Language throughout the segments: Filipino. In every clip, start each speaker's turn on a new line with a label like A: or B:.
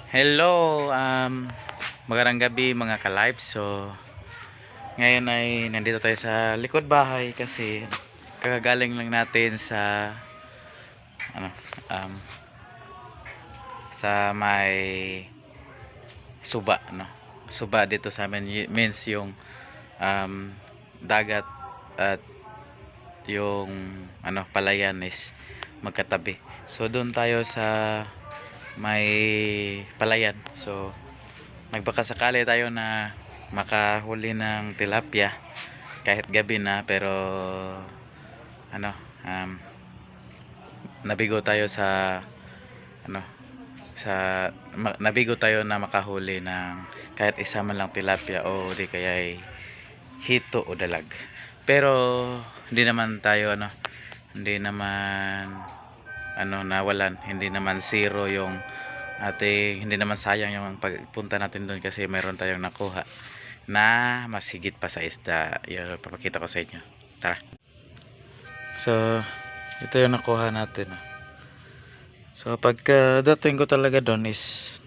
A: Hello, magandang gabi mga ka-live. So, ngayon ay nandito tayo sa likod bahay kasi kagagaling lang natin sa ano, um, sa may suba, no. Suba dito sa amin means yung um, dagat at yung palayan is magkatabi. So, doon tayo sa may palayan. So, nagbakasakali tayo na makahuli ng tilapia kahit gabi na, pero ano nabigo tayo sa ano nabigo tayo na makahuli ng kahit isa man lang tilapia o di kaya ay hito o dalag. Pero hindi naman tayo hindi naman nawalan, hindi naman zero yung hindi naman sayang yung pagpunta natin doon kasi mayroon tayong nakuha na mas higit pa sa isda. Yun, papakita ko sa inyo. Tara. So, ito yung nakuha natin. So, pagka dating ko talaga doon is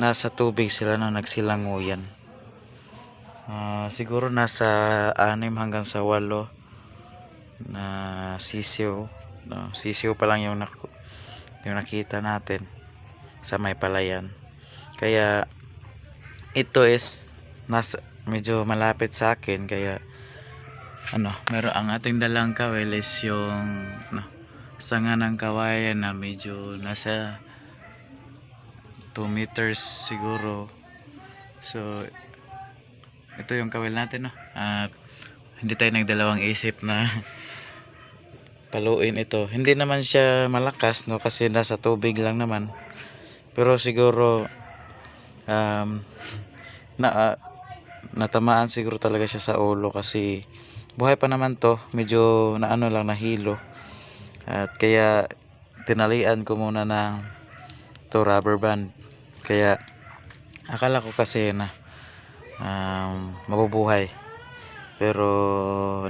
A: nasa tubig sila na nagsilanguyan. Siguro nasa 6 hanggang sa 8 na sisiw. Sisiw pa lang yung nakita natin sa may palayan. Kaya ito is medyo malapit sa akin, kaya meron ang ating dalang kawil is yung sanga ng kawayan na medyo nasa 2 meters siguro. So ito yung kawil natin, at hindi tayo nagdalawang isip na paluin ito. Hindi naman siya malakas kasi nasa tubig lang naman, pero siguro natamaan siguro talaga siya sa ulo kasi buhay pa naman to, medyo lang nahilo, at kaya tinalian ko muna ng rubber band. Kaya akala ko kasi na mabubuhay, pero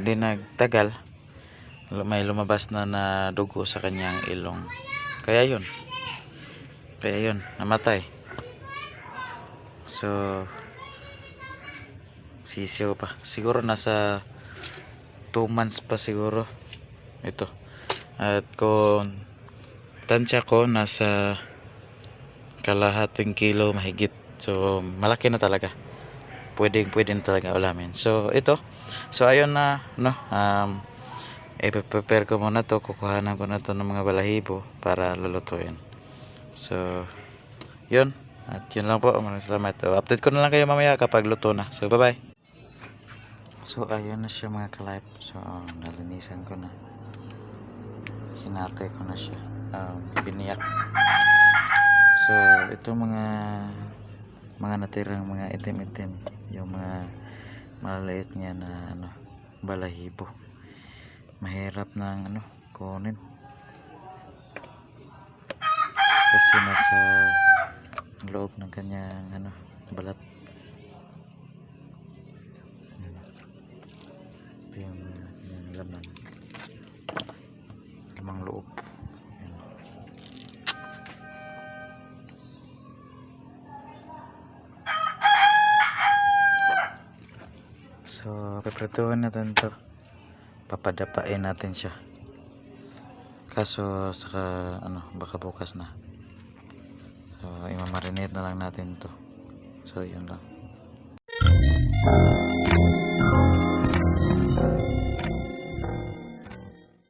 A: hindi nagtagal, may lumabas na dugo sa kanyang ilong, kaya yun namatay. So sisiw pa siguro, nasa 2 months pa siguro ito, at kung tansya ko nasa kalahating kilo mahigit. So malaki na talaga, pwede na talaga ulamin. So ito, so ayun na i-prepare ko muna to, kukuhanan ko na to ng mga balahibo para lulutuin. So yun, at yun lang po, maraming salamat. Update ko na lang kayo mamaya kapag luto na. So bye bye. So ayun na siya mga ka-live. So nalinisan ko na, hinatay ko na siya, piniyak. So ito mga natirang mga itim-itim, yung mga malaliit niya na balahibo, mahirap ng kunin kasi nasa loob ng kanyang balat. Ito yung lamang loob. So pepretuhan natin to, papadapain natin siya, kaso saka baka bukas na. So imamarinate na lang natin to. So yun lang.